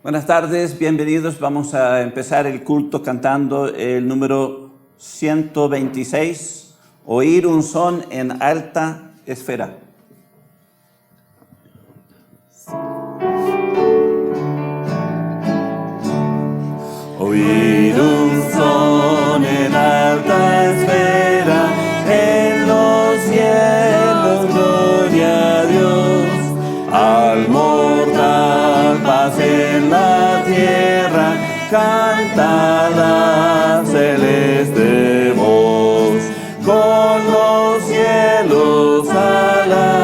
Buenas tardes, bienvenidos. Vamos a empezar el culto cantando el número 126, Oír un son en alta esfera. Oír un son en alta esfera, en los cielos, gloria a Dios, al mortal paz en la tierra, canta la celeste voz. Con los cielos alabemos,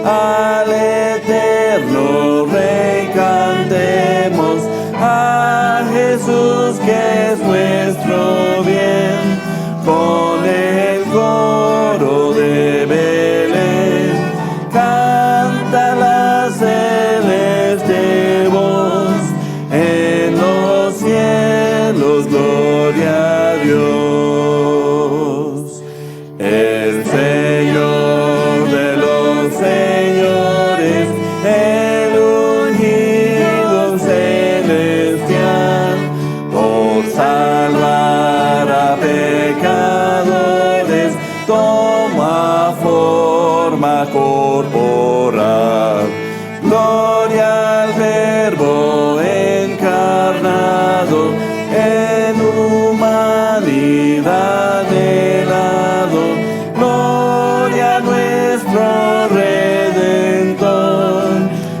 al eterno Rey cantemos, a Jesús que es nuestro bien, con el coro de Belén, canta la celeste voz, en los cielos, gloria a Dios. El Señor de los señores, el ungido celestial, por salvar a pecadores, toma forma corporal. Gloria al Verbo encarnado, en humanidad helado. Gloria a nuestro Redentor,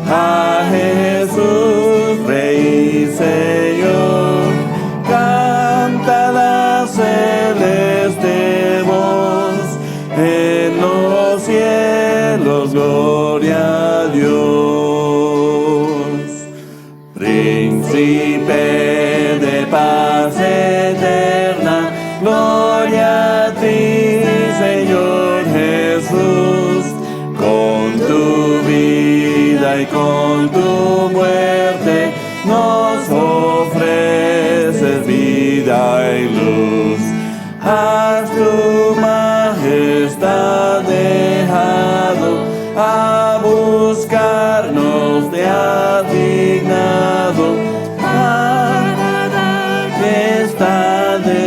a Jesús, Rey y Señor. Canta la celeste voz, en los cielos, gloria a Dios. Príncipe de paz eterna, gloria a ti, Señor Jesús. Con tu vida y con tu muerte nos ofreces vida y luz. Has tu majestad dejado, a buscarnos te has dignado, para dar majestad de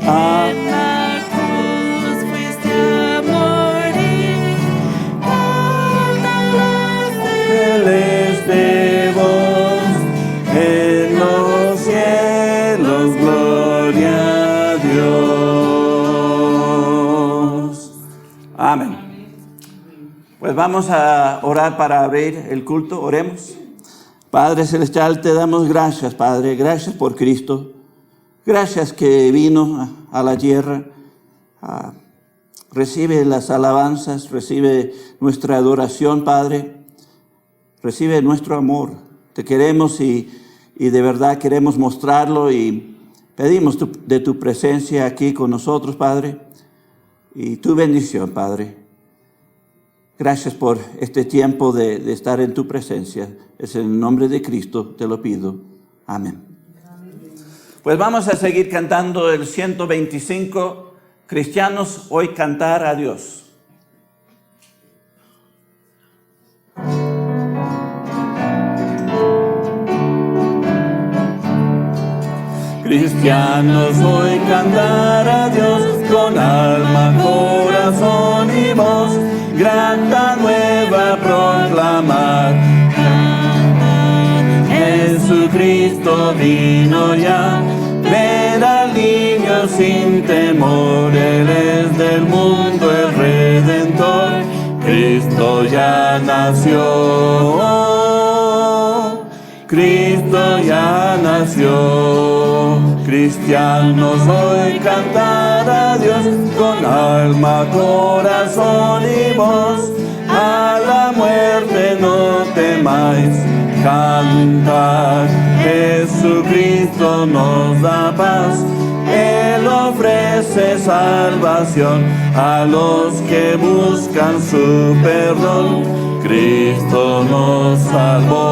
en la cruz fuiste a morir, canta la celeste voz, en los cielos, gloria a Dios. Amén. Pues vamos a orar para abrir el culto. Oremos. Padre Celestial, te damos gracias, Padre. Gracias por Cristo. Gracias que vino a la tierra. Recibe las alabanzas, recibe nuestra adoración, Padre. Recibe nuestro amor. Te queremos y de verdad queremos mostrarlo y pedimos de tu presencia aquí con nosotros, Padre, y tu bendición, Padre. Gracias por este tiempo de estar en tu presencia. Es en el nombre de Cristo te lo pido. Amén. Pues vamos a seguir cantando el 125, Cristianos, hoy cantar a Dios. Cristianos, hoy cantar a Dios con alma, corazón y voz, grata nueva proclamar. Jesucristo vino ya, ver al niño sin temor, Él es del mundo el Redentor, Cristo ya nació, Cristo ya nació. Cristianos, hoy cantar a Dios con alma, corazón y voz, a la muerte no temáis, cantad, Jesucristo nos da paz, Él ofrece salvación a los que buscan su perdón. Cristo nos salvó.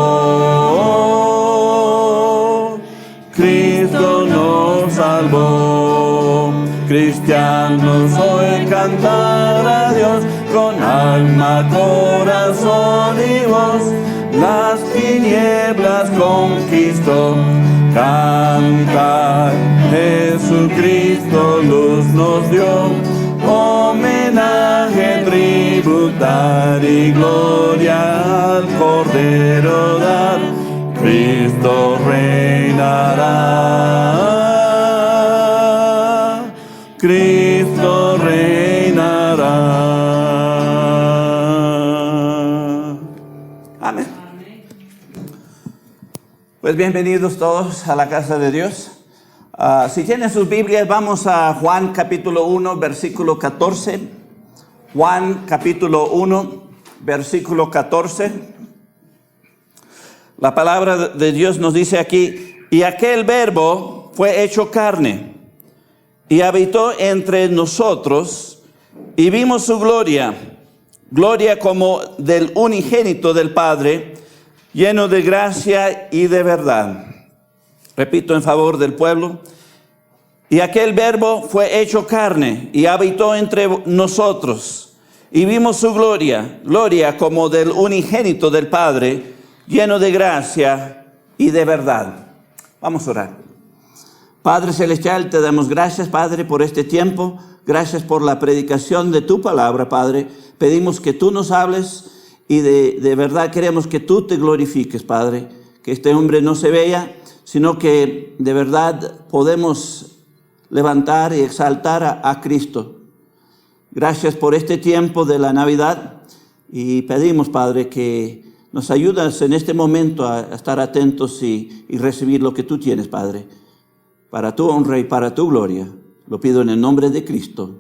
Cristo nos salvó. Cristianos hoy cantar a Dios con alma, corazón y voz. Las tinieblas conquistó. Cantar, Jesucristo luz nos dio. Homenaje tributar y gloria al Cordero dar. Cristo reinará. Cristo reinará. Amén. Pues bienvenidos todos a la casa de Dios. Si tienen sus Biblias, vamos a Juan capítulo 1, versículo 14. Juan capítulo 1, versículo 14. La palabra de Dios nos dice aquí: y aquel verbo fue hecho carne y habitó entre nosotros, y vimos su gloria, gloria como del unigénito del Padre, lleno de gracia y de verdad. Repito en favor del pueblo: y aquel verbo fue hecho carne y habitó entre nosotros, y vimos su gloria, gloria como del unigénito del Padre, lleno de gracia y de verdad. Vamos a orar. Padre Celestial, te damos gracias, Padre, por este tiempo. Gracias por la predicación de tu palabra, Padre. Pedimos que tú nos hables y de verdad queremos que tú te glorifiques, Padre. Que este hombre no se vea, sino que de verdad podemos levantar y exaltar a Cristo. Gracias por este tiempo de la Navidad y pedimos, Padre, que nos ayudas en este momento a estar atentos y recibir lo que tú tienes, Padre, para tu honra y para tu gloria. Lo pido en el nombre de Cristo.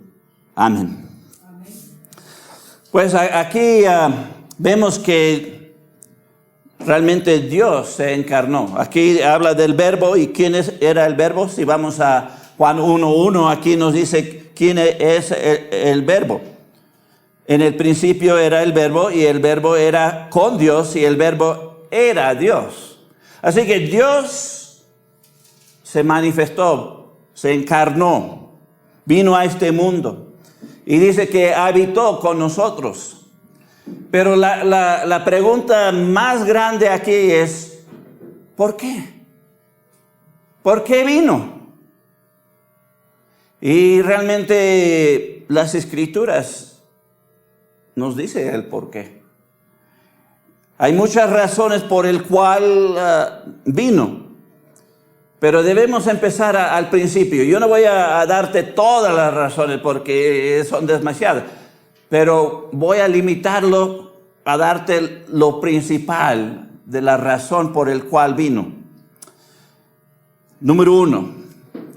Amén. Amén. Pues aquí vemos que realmente Dios se encarnó. Aquí habla del verbo y quién era el verbo. Si vamos a Juan 1:1, aquí nos dice quién es el verbo. En el principio era el verbo y el verbo era con Dios y el verbo era Dios. Así que Dios se manifestó, se encarnó, vino a este mundo y dice que habitó con nosotros. Pero la pregunta más grande aquí es: ¿por qué? ¿Por qué vino? Y realmente las Escrituras nos dicen el por qué. Hay muchas razones por el cual vino. Pero debemos empezar al principio. Yo no voy a darte todas las razones porque son demasiadas, pero voy a limitarlo a darte lo principal de la razón por el cual vino. Número 1,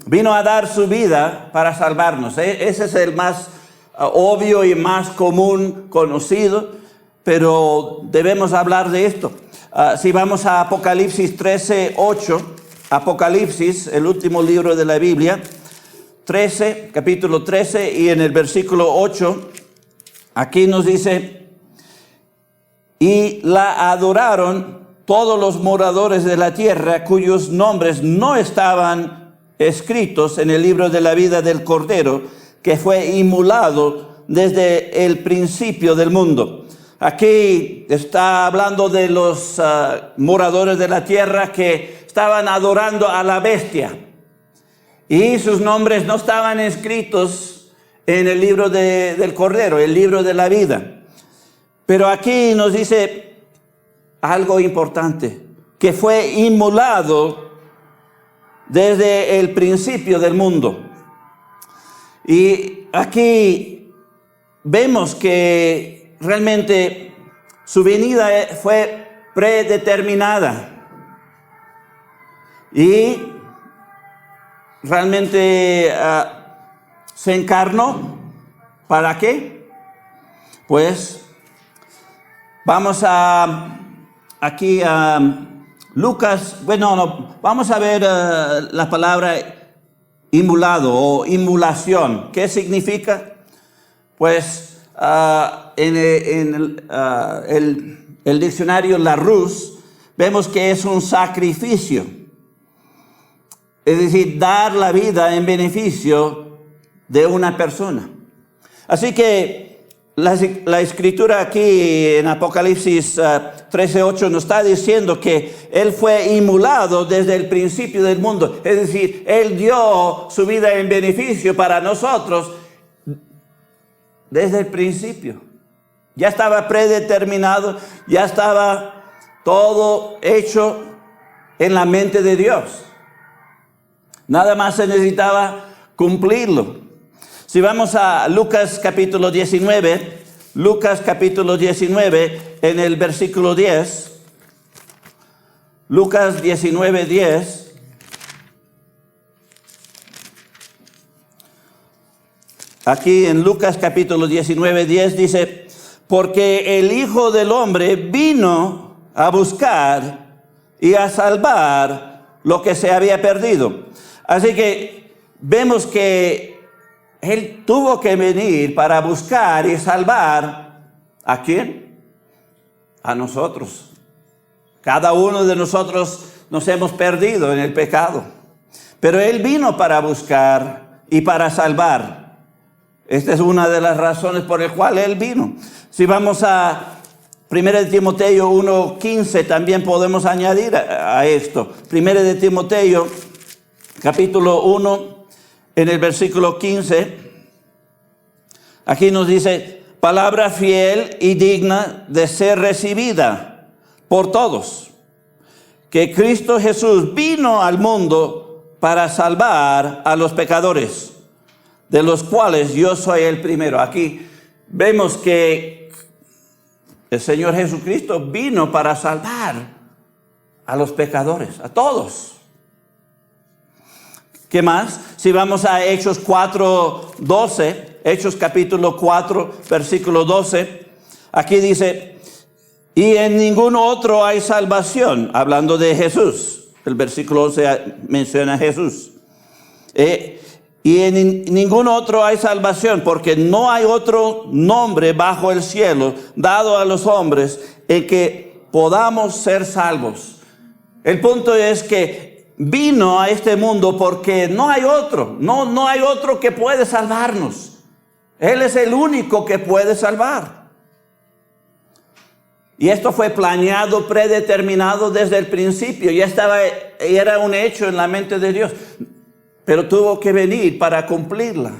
vino a dar su vida para salvarnos. Ese es el más obvio y más común conocido, pero debemos hablar de esto. Si vamos a Apocalipsis 13:8, Apocalipsis, el último libro de la Biblia, capítulo 13, y en el versículo 8, aquí nos dice: y la adoraron todos los moradores de la tierra, cuyos nombres no estaban escritos en el libro de la vida del Cordero, que fue inmolado desde el principio del mundo. Aquí está hablando de los moradores de la tierra que estaban adorando a la bestia y sus nombres no estaban escritos en el libro del Cordero, el libro de la vida. Pero aquí nos dice algo importante, que fue inmolado desde el principio del mundo. Y aquí vemos que realmente su venida fue predeterminada. Y realmente se encarnó. ¿Para qué? Pues vamos aquí a Lucas. Vamos a ver la palabra inmolado o inmolación. ¿Qué significa? Pues el diccionario Larousse, vemos que es un sacrificio. Es decir, dar la vida en beneficio de una persona. Así que la escritura aquí en Apocalipsis 13:8 nos está diciendo que Él fue inmolado desde el principio del mundo. Es decir, Él dio su vida en beneficio para nosotros desde el principio. Ya estaba predeterminado, ya estaba todo hecho en la mente de Dios. Nada más se necesitaba cumplirlo. Si vamos a Lucas capítulo 19, en el versículo 10, Lucas 19:10, aquí en Lucas capítulo 19:10 dice, porque el Hijo del Hombre vino a buscar y a salvar lo que se había perdido. Así que vemos que Él tuvo que venir para buscar y salvar ¿a quién? A nosotros. Cada uno de nosotros nos hemos perdido en el pecado. Pero Él vino para buscar y para salvar. Esta es una de las razones por las cuales Él vino. Si vamos a 1 Timoteo 1:15, también podemos añadir a esto. 1 Timoteo capítulo 1, en el versículo 15, aquí nos dice, palabra fiel y digna de ser recibida por todos, que Cristo Jesús vino al mundo para salvar a los pecadores, de los cuales yo soy el primero. Aquí vemos que el Señor Jesucristo vino para salvar a los pecadores, a todos. ¿Qué más? Si vamos a Hechos 4:12, Hechos capítulo 4, versículo 12, aquí dice, y en ningún otro hay salvación, hablando de Jesús. El versículo 11 menciona a Jesús. Y en ningún otro hay salvación, porque no hay otro nombre bajo el cielo dado a los hombres en que podamos ser salvos. El punto es que vino a este mundo porque no hay otro, no hay otro que puede salvarnos. Él es el único que puede salvar. Y esto fue planeado, predeterminado desde el principio. Era un hecho en la mente de Dios. Pero tuvo que venir para cumplirla.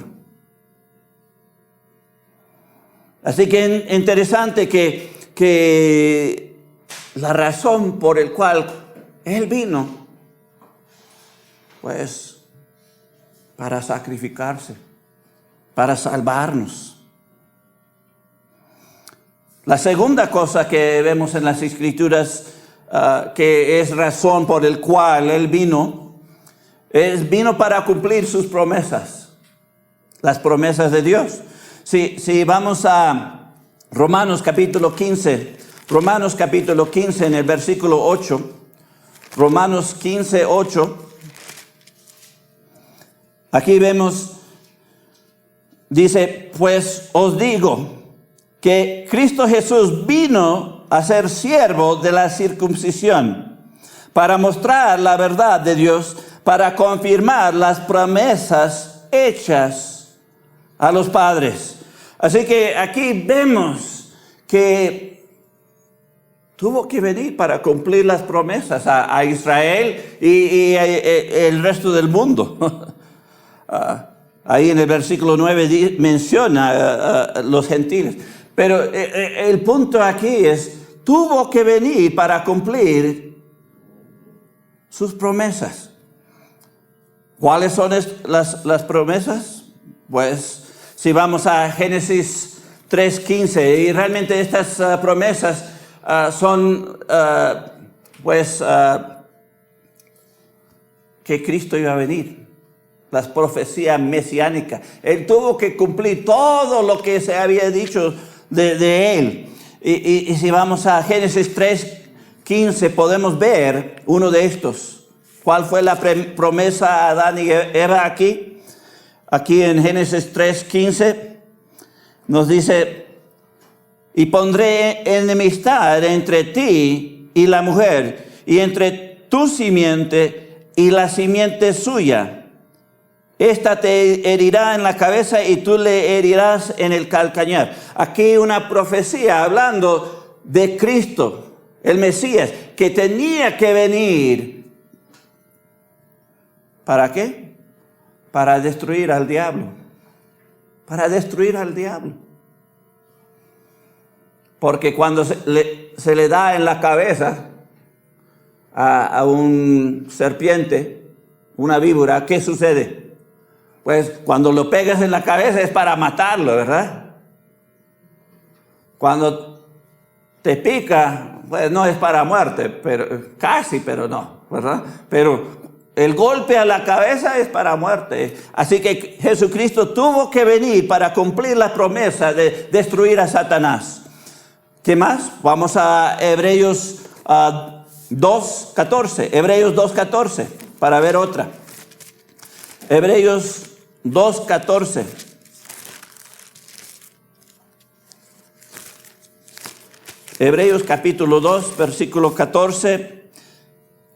Así que interesante que la razón por la cual Él vino, pues, para sacrificarse, para salvarnos. La segunda cosa que vemos en las Escrituras, que es razón por la cual Él vino para cumplir sus promesas, las promesas de Dios. Si vamos a Romanos capítulo 15 en el versículo 8, Romanos 15:8, aquí vemos, dice, pues os digo que Cristo Jesús vino a ser siervo de la circuncisión para mostrar la verdad de Dios, para confirmar las promesas hechas a los padres. Así que aquí vemos que tuvo que venir para cumplir las promesas a Israel y el resto del mundo. Ahí en el versículo 9 menciona los gentiles. Pero el punto aquí es, tuvo que venir para cumplir sus promesas. ¿Cuáles son las promesas? Pues si vamos a Génesis 3:15, y realmente estas promesas son que Cristo iba a venir, las profecías mesiánicas. Él tuvo que cumplir todo lo que se había dicho de Él. Y si vamos a Génesis 3:15 podemos ver uno de estos. ¿Cuál fue la promesa a Adán y Eva aquí? Aquí en Génesis 3:15 nos dice, y pondré enemistad entre ti y la mujer, y entre tu simiente y la simiente suya. Esta te herirá en la cabeza y tú le herirás en el calcañar. Aquí una profecía hablando de Cristo, el Mesías, que tenía que venir. ¿Para qué? Para destruir al diablo. Para destruir al diablo. Porque cuando se le da en la cabeza a un serpiente, una víbora, ¿qué sucede? Pues cuando lo pegas en la cabeza es para matarlo, ¿verdad? Cuando te pica, pues no es para muerte, pero casi, pero no, ¿verdad? Pero el golpe a la cabeza es para muerte. Así que Jesucristo tuvo que venir para cumplir la promesa de destruir a Satanás. ¿Qué más? Vamos a Hebreos 2:14. Hebreos 2:14, para ver otra. Hebreos 2:14. Hebreos capítulo 2, versículo 14,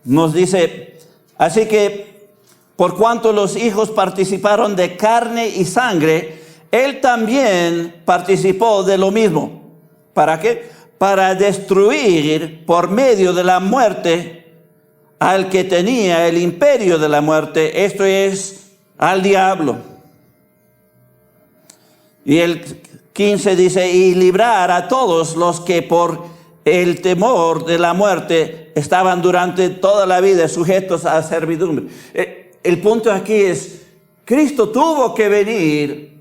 nos dice: así que, por cuanto los hijos participaron de carne y sangre, él también participó de lo mismo. ¿Para qué? Para destruir por medio de la muerte al que tenía el imperio de la muerte, esto es, al diablo. Y el 15 dice: y librar a todos los que por el temor de la muerte estaban durante toda la vida sujetos a servidumbre. El punto aquí es, Cristo tuvo que venir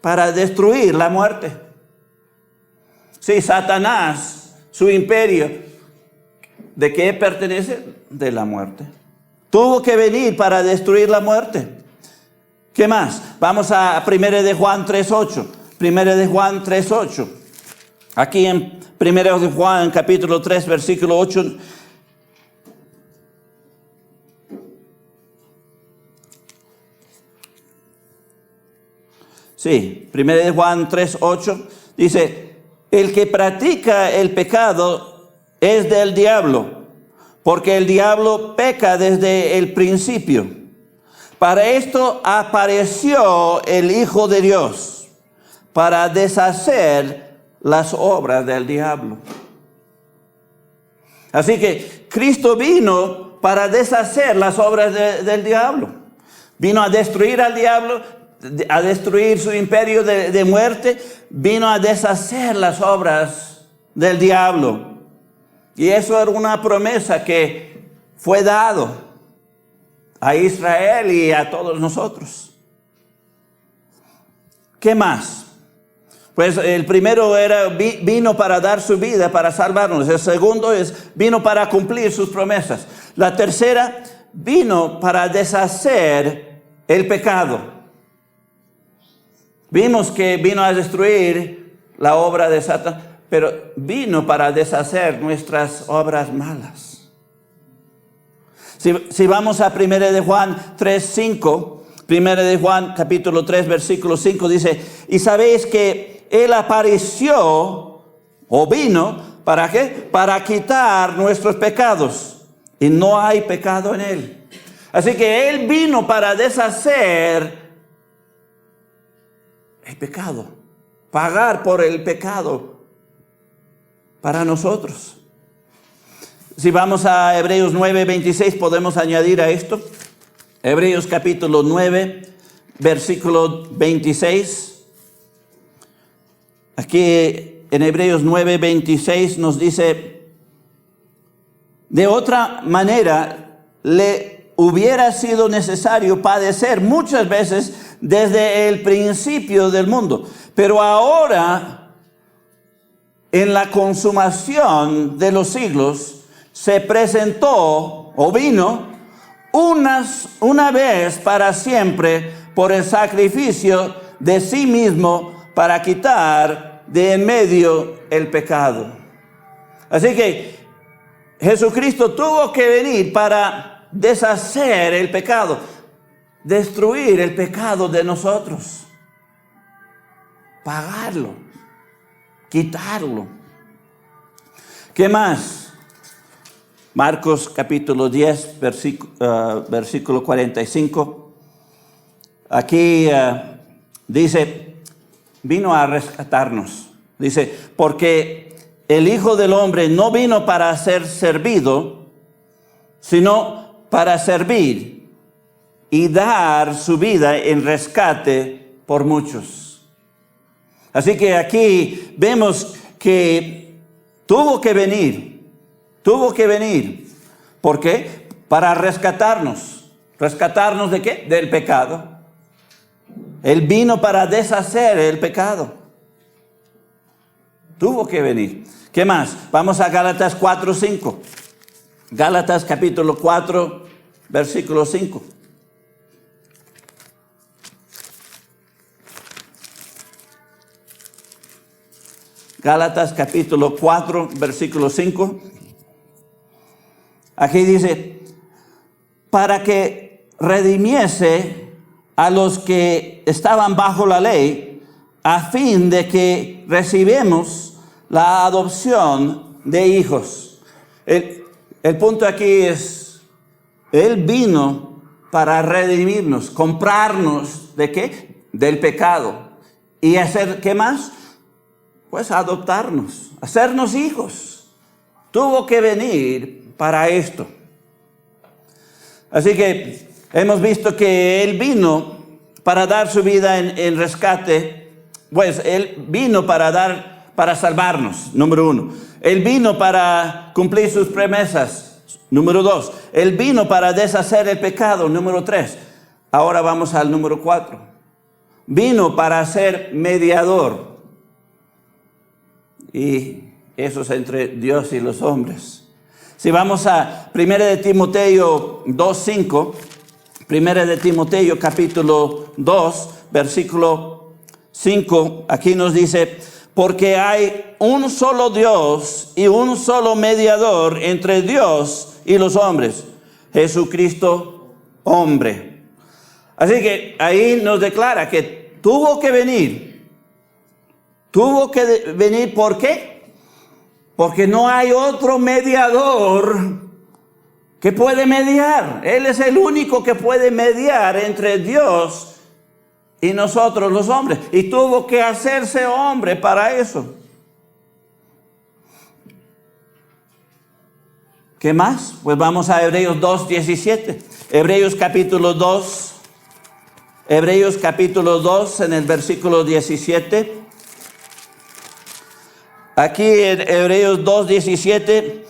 para destruir la muerte. Sí, Satanás, su imperio, ¿de qué pertenece? De la muerte. Tuvo que venir para destruir la muerte. ¿Qué más? Vamos a 1 de Juan 3:8. 1 de Juan 3:8. Aquí en 1 de Juan capítulo 3, versículo 8. Sí, 1 de Juan 3:8 dice: el que practica el pecado es del diablo, porque el diablo peca desde el principio. Para esto apareció el Hijo de Dios, para deshacer las obras del diablo. Así que Cristo vino para deshacer las obras del diablo. Vino a destruir al diablo, a destruir su imperio de muerte, vino a deshacer las obras del diablo. Y eso era una promesa que fue dado a Israel y a todos nosotros. ¿Qué más? Pues el primero vino para dar su vida, para salvarnos. El segundo vino para cumplir sus promesas. La tercera, vino para deshacer el pecado. Vimos que vino a destruir la obra de Satanás, pero vino para deshacer nuestras obras malas. Si vamos a 1 de Juan 3:5, 1 de Juan capítulo 3, versículo 5 dice: y sabéis que Él apareció o vino, ¿para qué? Para quitar nuestros pecados, y no hay pecado en Él. Así que Él vino para deshacer el pecado, pagar por el pecado para nosotros. Si vamos a Hebreos 9:26, podemos añadir a esto. Hebreos capítulo 9, versículo 26. Aquí en Hebreos 9:26 nos dice: de otra manera le hubiera sido necesario padecer muchas veces desde el principio del mundo. Pero ahora, en la consumación de los siglos, se presentó o vino una vez para siempre por el sacrificio de sí mismo para quitar de en medio el pecado. Así que Jesucristo tuvo que venir para deshacer el pecado, destruir el pecado de nosotros, pagarlo, quitarlo. ¿Qué más? Marcos capítulo 10, versículo 45. Aquí dice, vino a rescatarnos. Dice, porque el Hijo del Hombre no vino para ser servido, sino para servir y dar su vida en rescate por muchos. Así que aquí vemos que tuvo que venir. ¿Por qué? Para rescatarnos. ¿Rescatarnos de qué? Del pecado. Él vino para deshacer el pecado. Tuvo que venir. ¿Qué más? Vamos a Gálatas 4:5. Gálatas capítulo 4, versículo 5. Gálatas capítulo 4, versículo 5. Aquí dice, para que redimiese a los que estaban bajo la ley, a fin de que recibamos la adopción de hijos. El punto aquí es, Él vino para redimirnos, comprarnos, ¿de qué? Del pecado. Y hacer, ¿qué más? Pues adoptarnos, hacernos hijos. Tuvo que venir para esto. Así que hemos visto que Él vino para dar su vida en rescate. Pues Él vino para salvarnos, número 1. Él vino para cumplir sus promesas, número 2. Él vino para deshacer el pecado, número 3. Ahora vamos al número 4. Vino para ser mediador. Y eso es entre Dios y los hombres. Si vamos a 1 de Timoteo 2:5, 1 de Timoteo capítulo 2, versículo 5, aquí nos dice, porque hay un solo Dios y un solo mediador entre Dios y los hombres, Jesucristo hombre. Así que ahí nos declara que tuvo que venir. Tuvo que venir, ¿por qué? Porque no hay otro mediador que puede mediar. Él es el único que puede mediar entre Dios y nosotros los hombres. Y tuvo que hacerse hombre para eso. ¿Qué más? Pues vamos a Hebreos 2:17. Hebreos capítulo 2. Hebreos capítulo 2 en el versículo 17. Aquí en Hebreos 2:17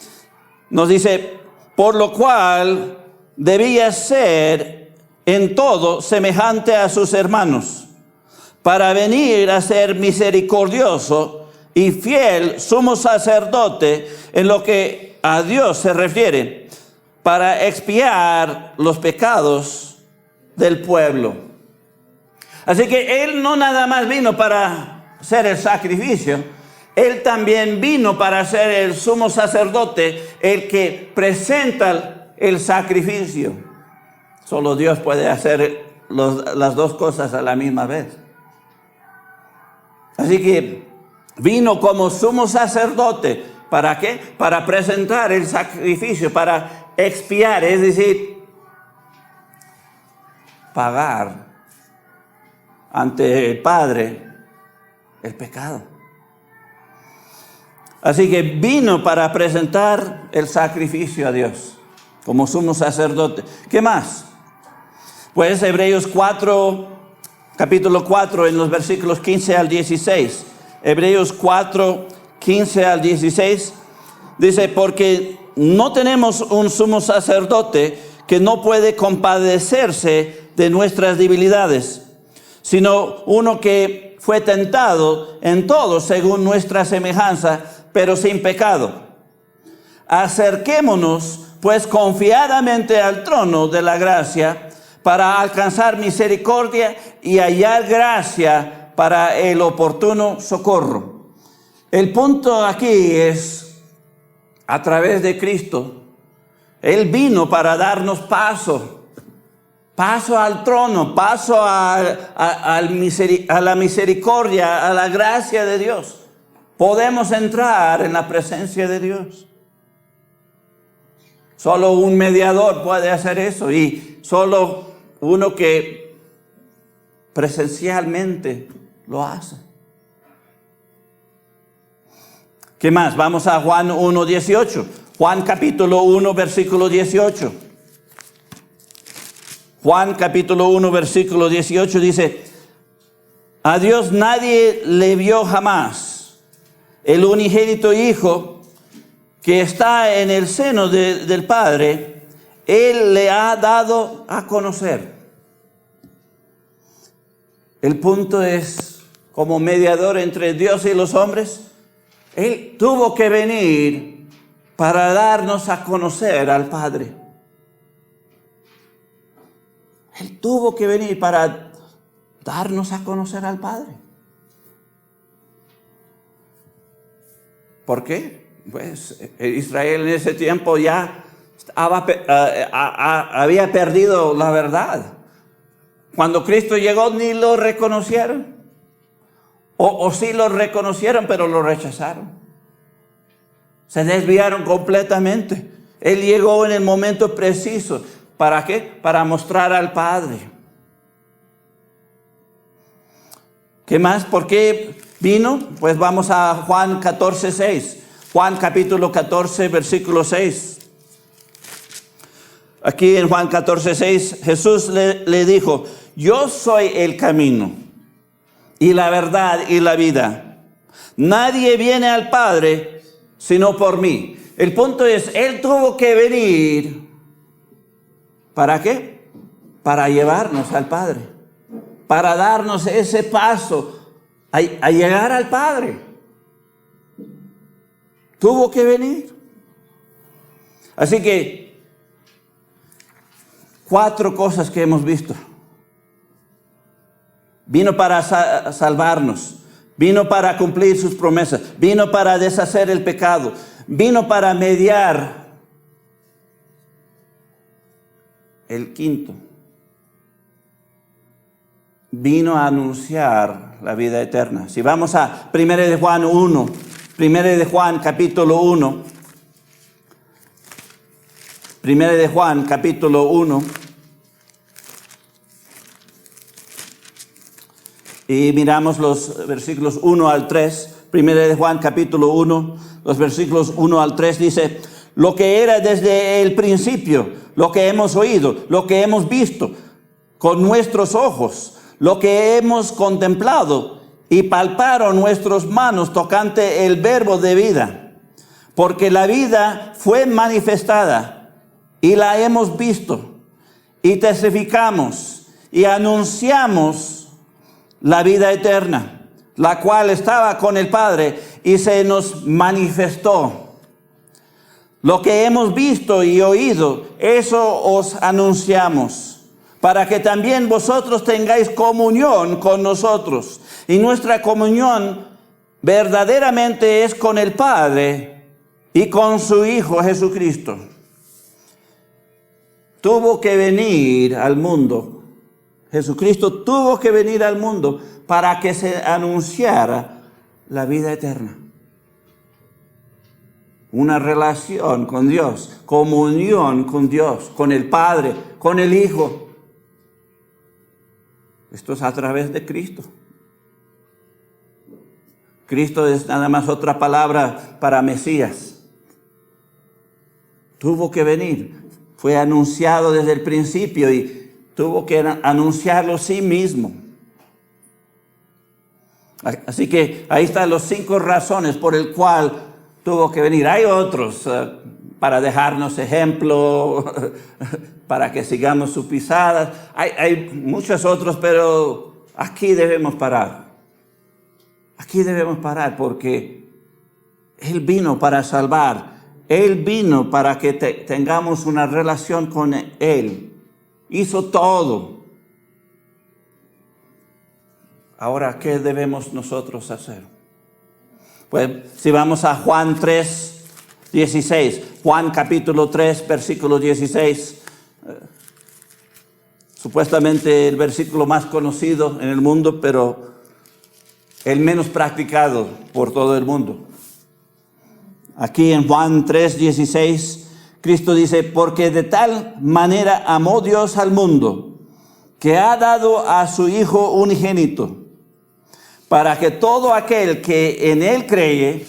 nos dice, por lo cual debía ser en todo semejante a sus hermanos, para venir a ser misericordioso y fiel sumo sacerdote en lo que a Dios se refiere, para expiar los pecados del pueblo. Así que Él no nada más vino para hacer el sacrificio, Él también vino para ser el sumo sacerdote, el que presenta el sacrificio. Solo Dios puede hacer las dos cosas a la misma vez. Así que vino como sumo sacerdote. ¿Para qué? Para presentar el sacrificio, para expiar, es decir, pagar ante el Padre el pecado. Así que vino para presentar el sacrificio a Dios como sumo sacerdote. ¿Qué más? Pues Hebreos 4, capítulo 4, en los versículos 15 al 16. Hebreos 4, 15 al 16, dice, porque no tenemos un sumo sacerdote que no puede compadecerse de nuestras debilidades, sino uno que fue tentado en todo según nuestra semejanza, pero sin pecado. Acerquémonos pues confiadamente al trono de la gracia para alcanzar misericordia y hallar gracia para el oportuno socorro. El punto aquí es, a través de Cristo, Él vino para darnos paso al trono, paso a la misericordia, a la gracia de Dios. podemos entrar en la presencia de Dios. Solo un mediador puede hacer eso y solo uno que presencialmente lo hace. ¿Qué más? Vamos a Juan 1:18. Juan capítulo 1, versículo 18. Juan capítulo 1, versículo 18 dice: a Dios nadie le vio jamás. El unigénito Hijo que está en el seno del Padre, Él le ha dado a conocer. El punto es, como mediador entre Dios y los hombres, Él tuvo que venir para darnos a conocer al Padre. Él tuvo que venir para darnos a conocer al Padre. ¿Por qué? Pues Israel en ese tiempo ya había perdido la verdad. Cuando Cristo llegó ni lo reconocieron. O sí lo reconocieron, pero lo rechazaron. Se desviaron completamente. Él llegó en el momento preciso. ¿Para qué? Para mostrar al Padre. ¿Qué más? ¿Por qué vino? Pues vamos a Juan 14:6. Juan capítulo 14, versículo 6. Aquí en Juan 14:6 Jesús le dijo: yo soy el camino y la verdad y la vida. Nadie viene al Padre sino por mí. El punto es, Él tuvo que venir. ¿Para qué? Para llevarnos al Padre. Para darnos ese paso a llegar al Padre. Tuvo que venir. Así que 4 cosas que hemos visto. Vino para salvarnos. Vino para cumplir sus promesas. Vino para deshacer el pecado. Vino para mediar. El quinto. Vino a anunciar la vida eterna. Si vamos a 1 de Juan 1. 1 de Juan capítulo 1. 1 de Juan capítulo 1. Y miramos los versículos 1 al 3. 1 de Juan capítulo 1, los versículos 1 al 3 dice: lo que era desde el principio, lo que hemos oído, lo que hemos visto con nuestros ojos, lo que hemos contemplado y palparon nuestras manos tocante el verbo de vida. Porque la vida fue manifestada y la hemos visto y testificamos y anunciamos la vida eterna, la cual estaba con el Padre y se nos manifestó. Lo que hemos visto y oído, eso os anunciamos, para que también vosotros tengáis comunión con nosotros. Y nuestra comunión verdaderamente es con el Padre y con su Hijo Jesucristo. Tuvo que venir al mundo. Jesucristo tuvo que venir al mundo para que se anunciara la vida eterna. Una relación con Dios, comunión con Dios, con el Padre, con el Hijo. Esto es a través de Cristo. Cristo es nada más otra palabra para Mesías. Tuvo que venir. Fue anunciado desde el principio y tuvo que anunciarlo sí mismo. Así que ahí están las 5 razones por el cual tuvo que venir. Hay otros para dejarnos ejemplo, para que sigamos sus pisadas. Hay muchos otros, pero aquí debemos parar. Aquí debemos parar porque Él vino para salvar. Él vino para que tengamos una relación con Él. Hizo todo. Ahora, ¿qué debemos nosotros hacer? Pues si vamos a Juan 3, 16. Juan capítulo 3, versículo 16. Supuestamente el versículo más conocido en el mundo, pero el menos practicado por todo el mundo. Aquí en Juan 3:16, Cristo dice, porque de tal manera amó Dios al mundo, que ha dado a su Hijo unigénito, para que todo aquel que en Él cree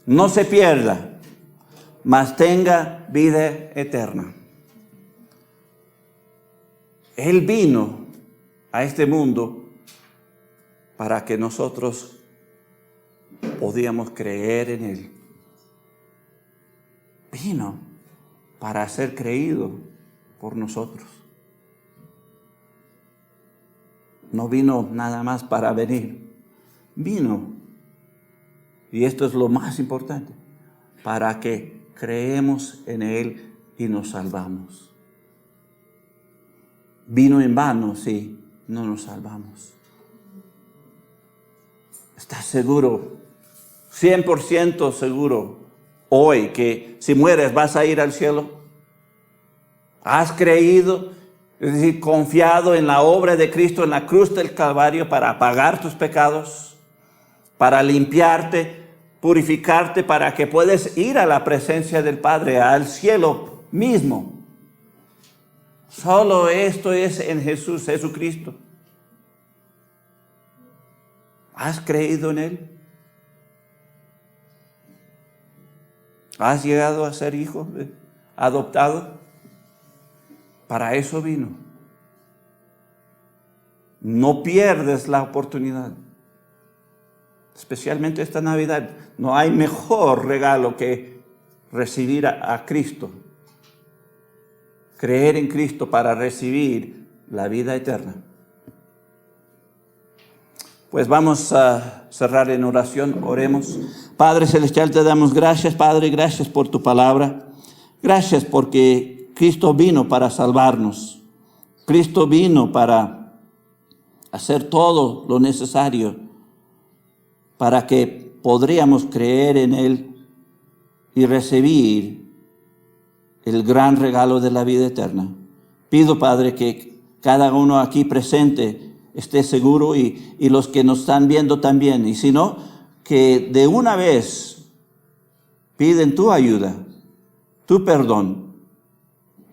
no se pierda, mas tenga vida eterna. Él vino a este mundo para que nosotros podíamos creer en Él. Vino para ser creído por nosotros. No vino nada más para venir. Vino, y esto es lo más importante, para que creemos en Él y nos salvamos. Vino en vano si no nos salvamos. ¿Estás seguro, 100% seguro, hoy que si mueres vas a ir al cielo? ¿Has creído, es decir, confiado en la obra de Cristo en la cruz del Calvario para pagar tus pecados, para limpiarte, purificarte, para que puedas ir a la presencia del Padre, al cielo mismo? Solo esto es en Jesús, Jesucristo. ¿Has creído en Él? ¿Has llegado a ser hijo adoptado? Para eso vino. No pierdes la oportunidad. Especialmente esta Navidad. No hay mejor regalo que recibir a Cristo. Creer en Cristo para recibir la vida eterna. Pues vamos a cerrar en oración, oremos. Padre Celestial, te damos gracias, Padre, gracias por tu palabra. Gracias porque Cristo vino para salvarnos. Cristo vino para hacer todo lo necesario para que podríamos creer en Él y recibir el gran regalo de la vida eterna. Pido, Padre, que cada uno aquí presente esté seguro y los que nos están viendo también. Y si no, que de una vez piden tu ayuda, tu perdón,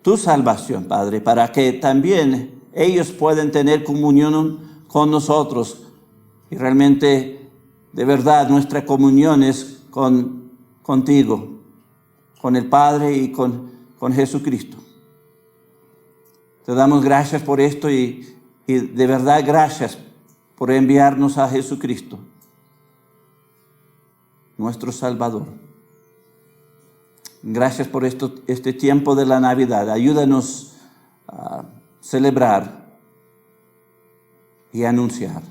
tu salvación, Padre, para que también ellos puedan tener comunión con nosotros. Y realmente, de verdad, nuestra comunión es contigo, con el Padre y con Jesucristo. Te damos gracias por esto y de verdad gracias por enviarnos a Jesucristo, nuestro Salvador. Gracias por este tiempo de la Navidad. Ayúdanos a celebrar y anunciar.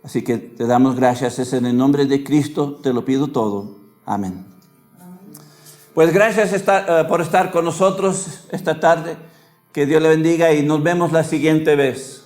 Así que te damos gracias. Es en el nombre de Cristo, te lo pido todo. Amén. Pues gracias por estar con nosotros esta tarde. Que Dios le bendiga y nos vemos la siguiente vez.